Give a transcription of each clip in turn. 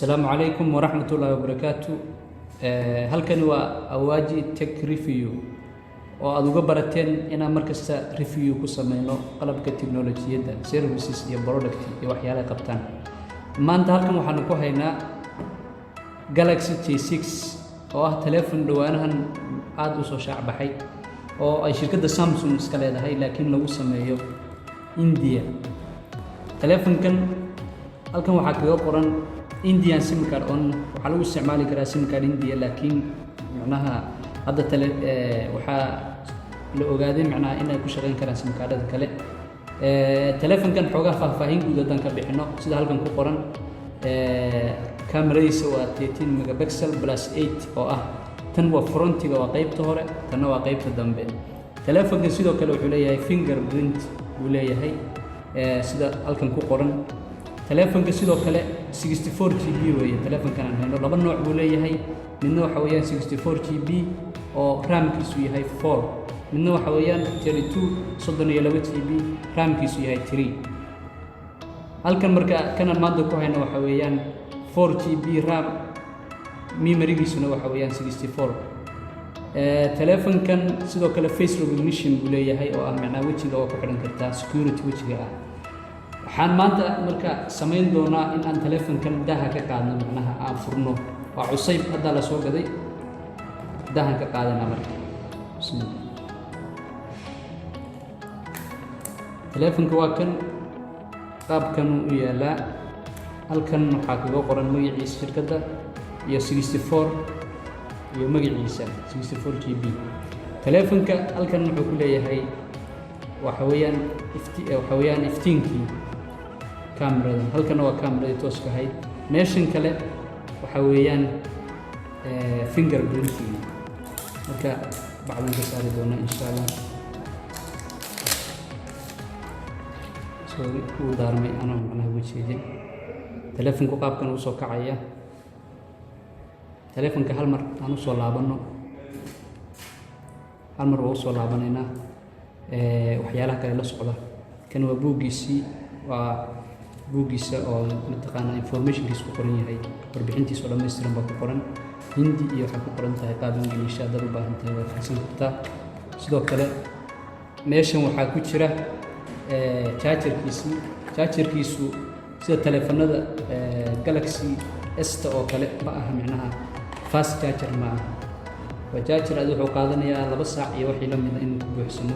السلام عليكم ورحمة الله وبركاته. halkan waa Awaaji Tech Review oo aad uga barateen inaan markasta review ku sameyno qalabka tiknoolajiyadda, services iyo product iyo waxyaalaha qabtaan. Maanta halkan waxaan ku haynaa Galaxy J6 oo ah telefoon dhawaanahan aad u soo shaac baxay oo ay shirkadda Samsung iska leedahay laakiin lagu sameeyo India. Telefoonkan halkan waxaa kaga qoran Indian SIM card on waxaa lagu isticmaali karaa SIM card India laakiin macnaha hadda waxaa la ogaaday macnaha inay ku shaqeyn karaan SIM cardada kale. Telefoonkan xoogaa faahfaahin guud haddaan ka bixino sida halkan ku qoran kamaradiisa waa 13 megapixel plus 8 oo ah tan waa frontiga waa qaybta hore tanna waa qaybta dambe. Telefoonkan sidoo kale wuxuu leeyahay fingerprint uu leeyahay sida halkan ku qoran. telefoonka sidoo kale 64GB weeye telefoonkan aan hayno laba nooc buu leeyahay midna waxa weeyaan 64GB oo RAM-kiisu yahay 4 midna waxa weeyaan 32GB RAM-kiisu yahay 3 halkan marka kana maanta ku hayno waxa weeyaan 4GB RAM memory-giisuna waxa weeyaan 64 telefoonkan sidoo kale face recognition buu leeyahay oo ah macnaha wejiga oo ku xiran kartaa security wejiga ah. waxaan maanta marka sameyn doonaa in aan telefoonkan daha ka qaadno macnaha aan furno waa cusayb hadda la soo gaday dahan ka qaadana marka telefoonka waa kan qaabkan u yaalaa halkan waxaa kaga qoran magaciisa shirkadda iyo 64 iyo magaciisa 64GB telefoonka halkan wuxuu ku leeyahay waxa weeyaan iftiinkii kamarada halkan waa kamaradii tooska ahayd meeshan kale waxa weeyaan fingerprinting marka bacdan ka saari doona insha Allah soo uu daarmay ana macnaha wejiga telefoonku qaabkan uu soo kacaya telefoonka hal mar aan u soo laabano hal mar waa u soo laabanayna waxyaalaha kale la socda kan waa buugiisa oo mataqaanaa informationkiisa ku qoran yahay warbixintiisa oo dhammaystiran baa ku qoran hindi iyo waxaa ku qoran tahay qaab Ingiriisi haddaad u baahan tahay waad akhrisan kartaa sidoo kale meeshan waxaa ku jira chargerkiisu sida telefoonada Galaxy S oo kale ma aha macnaha fast charger ma aha waa charger aad wuxuu qaadanayaa 2 saac iyo wixii la mid ah inuu ku buuxsamo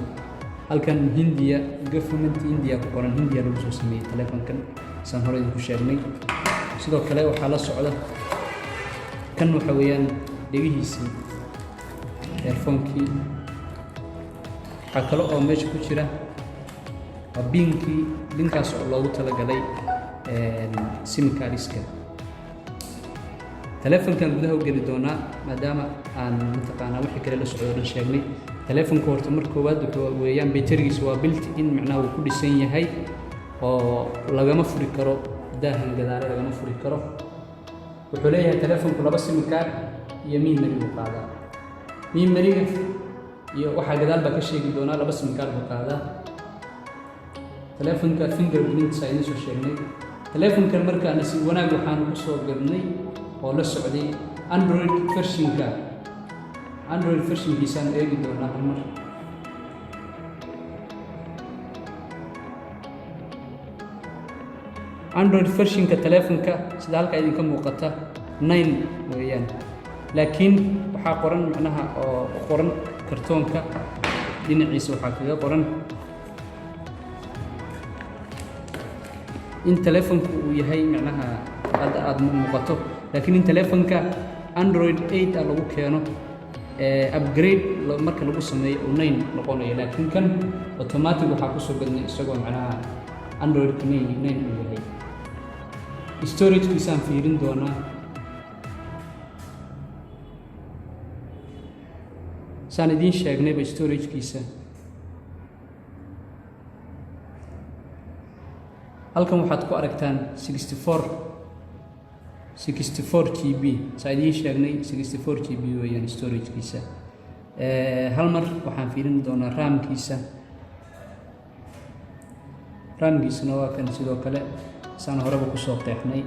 halkan Hindiya government India ku qoran Hindiya lagu soo sameeyay telefoonkan san hore idinku sheegnay sidoo kale waxaa la socda kan waxa weeyaan dhegihiisii earphone-kii waxaa kale oo meesha ku jira waa binkaas oo loogu talagalay SIM card-iska telefoonkan gudaha u geli doonaa maadaama aan mataqaanaa wixii kale la socdo dhan sheegnay telefoonka horta marka koowaad wuxuu weeyaan batterigiisu waa built in macnaha uu ku dhisan yahay oo lagama furi karo daahan gadaale lagama furi karo wuxuu leeyahay telefoonku 2 SIM card iyo memory uu qaadaa memory-ga iyo waxa gadaal baa ka sheegi doonaa 2 SIM card uu qaadaa telefoonka fingerprint sayna soo sheegnay telefoonkan markaan si wanaag waxaan ku soo gadnay oo la socday Android version-kiisaan eegi doonaa hal mar Android version-ka telefoonka sida halka idinka muuqata 9 weeyaan laakiin waxaa qoran macnaha oo qoran kartoonka dhinaciisa waxaa kaga qoran in telefoonku uu yahay macnaha hadda aad muuqato laakiin in telefoonka Android 8 lagu keeno upgrade marka lagu sameeyo 9 noqonayo laakiin kan automatic waxaa ku soo gadnay isagoo macnaha Android 9 uu yahay storage-kiisaan fiirin doonaa saan idiin sheegnayba storage-kiisa halkan waxaad ku aragtaan 64GB saa idiin sheegnay 64GB weeyaan storage-kiisa hal mar waxaan fiirin doonaa RAM-kiisana waa kan sidoo kale saan horeba ku soo qeexnay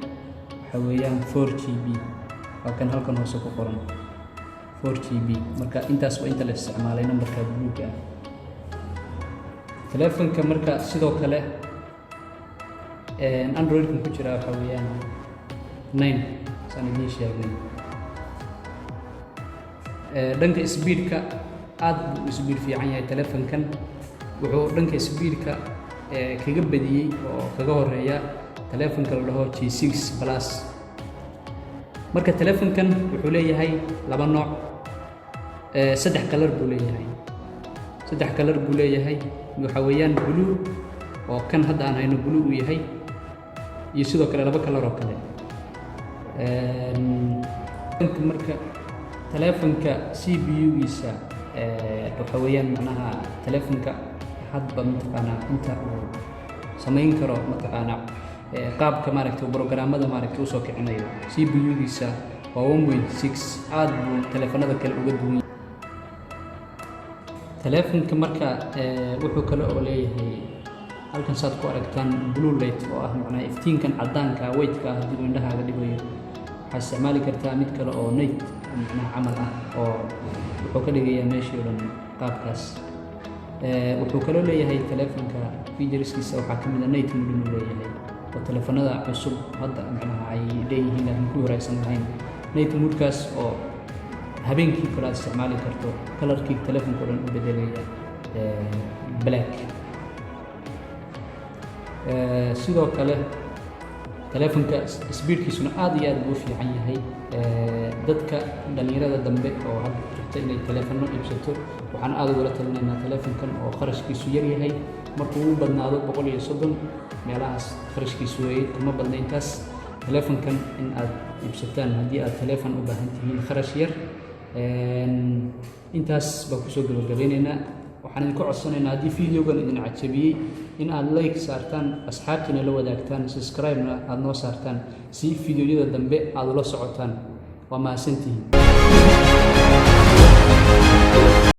waxa weeyaan 4GB waa kan halkan hoose ku qoran 4GB marka intaas waa inta la isticmaalay nambarka buluuga ah telefonka marka sidoo kale Android ku jira waxa weeyaan 9 saan idin sheegnay dhanka speedka aad buu speed fiican yahay telefonkan wuxuu dhanka speedka kaga badiyay oo kaga horeeya telefonka la dhaho G6 Plus marka telefonkan wuxuu leeyahay laba nooc saddex color buu leeyahay waxa weeyaan blue oo kan hadda aan hayno blue uu yahay iyo sidoo kale laba color oo kale marka telefonka CPU-giisa waxa weeyaan macnaha telefonka hadba mataqaana inta uu samayn karo mataqaana qaabka maaragtay programmada maaragtay uu soo kicinayo CPU-giisa waa 1.6 aad buu telefonada kale uga duwan telefonka marka wuxuu kale oo leeyahay halkan saad ku aragtaan blue light oo ah macnaha iftiinkan cadaanka white-ka haddii uu indhahaaga dhibayo waxaad isticmaali kartaa mid kale oo night macnaha camal ah oo wuxuu ka dhigayaa meeshii oo dhan qaabkaas wuxuu kaloo leeyahay telefonka featureskiisa waxaa ka mid ah night mode inuu leeyahay oo telefonada cusub hadda macnaha ay leeyihiin laakiin kuwii hore aysan lahayn night modekaas oo habeenkii kale aad isticmaali karto kalarkii telefonka oo dhan u bedelaya black sidoo kale telefonka speedkiisuna aad iyo aad buu fiican yahay dadka dhalinyarada dambe oo hadda jirta inay telefono iibsato waxaan aad uga talinaynaa telefonkan oo kharashkiisu yar yahay markuu u badnaado 130 meelahaas kharashkiisu weeye kuma badna intaas telefonkan in aad iibsataan haddii aad telefon u baahan tihiin kharash yar intaas baan kusoo gabagabeynaynaa waxaan idinku codsanaynaa haddii videogan idin cajabiyey in aad like saartaan asxaabtiina la wadaagtaan subscribe-na aad noo saartaan si videoyada dambe aad ula socotaan waa mahadsantihiin